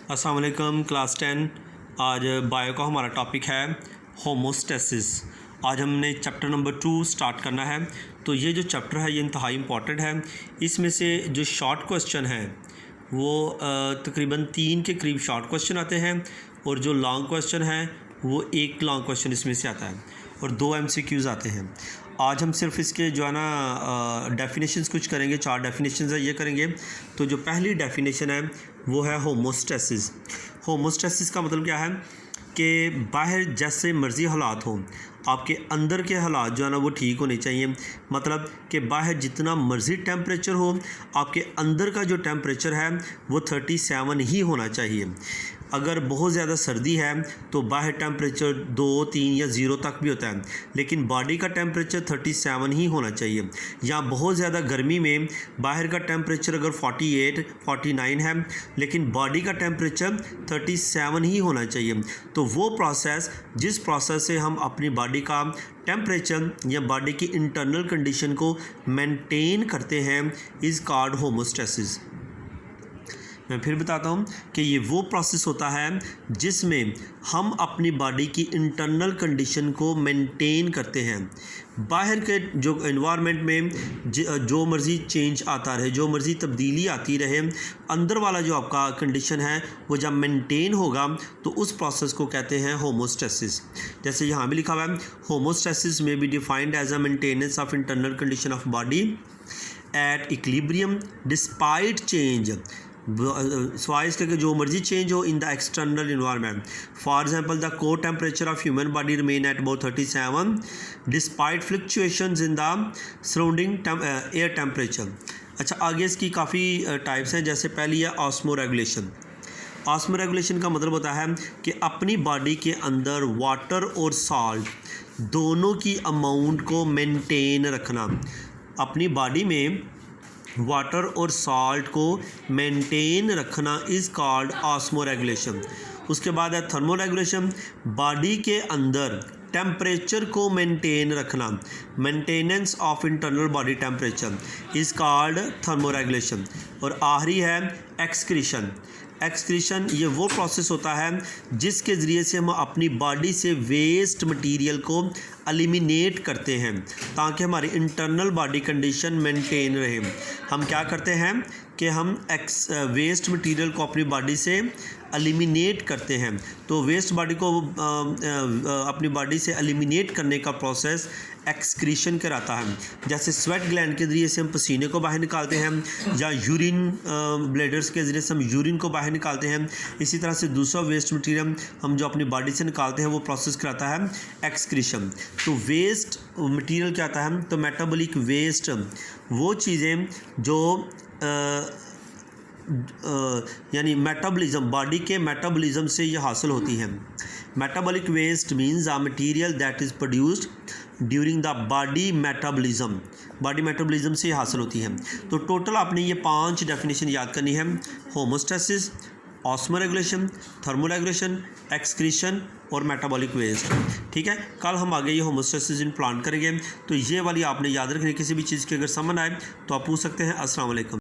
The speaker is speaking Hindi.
अस्सलाम वालेकुम क्लास 10। आज बायो का हमारा टॉपिक है होमोस्टेसिस। आज हमने चैप्टर नंबर 2 स्टार्ट करना है। तो ये जो चैप्टर है ये इंतहाई इम्पॉर्टेंट है। इसमें से जो शॉर्ट क्वेश्चन है वो तकरीबन 3 के करीब शॉर्ट क्वेश्चन आते हैं और जो लॉन्ग क्वेश्चन है वो एक लॉन्ग क्वेश्चन इसमें से आता है और 2 MCQs आते हैं। आज हम सिर्फ इसके जो है ना डेफिनेशंस कुछ करेंगे, 4 डेफिनेशंस है ये करेंगे। तो जो पहली डेफिनेशन है वो है होमोस्टेसिस। होमोस्टेसिस का मतलब क्या है कि बाहर जैसे मर्ज़ी हालात हों, आपके अंदर के हालात जो है ना वो ठीक होने चाहिए। मतलब कि बाहर जितना मर्ज़ी टेम्परेचर हो, आपके अंदर का जो टेम्परेचर है वो 37 ही होना चाहिए। अगर बहुत ज़्यादा सर्दी है तो बाहर टेम्परेचर 2, 3 या 0 तक भी होता है, लेकिन बॉडी का टेम्परेचर 37 ही होना चाहिए। या बहुत ज़्यादा गर्मी में बाहर का टेम्परेचर अगर 48, 49 है, लेकिन बॉडी का टेम्परेचर 37 ही होना चाहिए। तो वो प्रोसेस जिस प्रोसेस से हम अपनी बॉडी का टेम्परेचर या बॉडी की इंटरनल कंडीशन को मेंटेन करते हैं इज़ कॉल्ड होमोस्टेसिस। मैं फिर बताता हूँ कि ये वो प्रोसेस होता है जिसमें हम अपनी बॉडी की इंटरनल कंडीशन को मेंटेन करते हैं। बाहर के जो एनवायरनमेंट में जो मर्ज़ी चेंज आता रहे, जो मर्ज़ी तब्दीली आती रहे, अंदर वाला जो आपका कंडीशन है वो जब मेंटेन होगा तो उस प्रोसेस को कहते हैं होमोस्टेसिस। जैसे यहाँ भी लिखा हुआ है, होमोस्टेसिस में be defined as a maintenance of internal condition of body at equilibrium despite change. सवाल इसका कि जो मर्जी चेंज हो in the external environment. For example the core temperature of human body remain at about 37 despite fluctuations in the surrounding air temperature. अच्छा, आगे इसकी काफ़ी टाइप्स हैं। जैसे पहली है ऑस्मो रेगुलेशन। ऑस्मो रेगुलेशन का मतलब होता है कि अपनी बॉडी के अंदर वाटर और सॉल्ट दोनों की अमाउंट को मेंटेन रखना। अपनी बॉडी में वाटर और सॉल्ट को मेंटेन रखना इज़ कॉल्ड ऑस्मो रेगुलेशन। उसके बाद है थर्मो रेगुलेशन। बॉडी के अंदर टेम्परेचर को मेंटेन रखना, maintenance of internal body temperature is called thermo regulation. और आखिरी है एक्सक्रीशन। एक्सक्रीशन ये वो प्रोसेस होता है जिसके ज़रिए से हम अपनी बॉडी से वेस्ट मटेरियल को एलिमिनेट करते हैं ताकि हमारी इंटरनल बॉडी कंडीशन मेंटेन रहे। हम क्या करते हैं कि हम वेस्ट मटेरियल को अपनी बॉडी से एलिमिनेट करते हैं। तो वेस्ट बॉडी को अपनी बॉडी से एलिमिनेट करने का प्रोसेस एक्सक्रीशन कराता है। जैसे स्वेट ग्लैंड के ज़रिए से हम पसीने को बाहर निकालते हैं, या यूरिन ब्लैडर्स के ज़रिए से हम यूरिन को बाहर निकालते हैं। इसी तरह से दूसरा वेस्ट मटेरियल हम जो अपनी बॉडी से निकालते हैं वो प्रोसेस कराता है एक्सक्रीशन। तो वेस्ट मटेरियल क्या आता है, तो मेटाबॉलिक वेस्ट वो चीज़ें जो यानी मेटाबॉलिज्म, बॉडी के मेटाबॉलिज्म से ये हासिल होती हैं। Metabolic waste means a material that is produced during the body metabolism. Body metabolism से हासिल होती है। तो टोटल आपने ये 5 डेफिनेशन याद करनी है। Homeostasis, osmo regulation, thermo regulation, excretion और मेटाबॉलिक वेस्ट। ठीक है, कल हम आगे ये होमोस्टेसिस इन प्लान करेंगे। तो ये वाली आपने याद रखनी। किसी भी चीज़ की अगर समझ आए तो आप पूछ सकते हैं। अस्सलाम वालेकुम।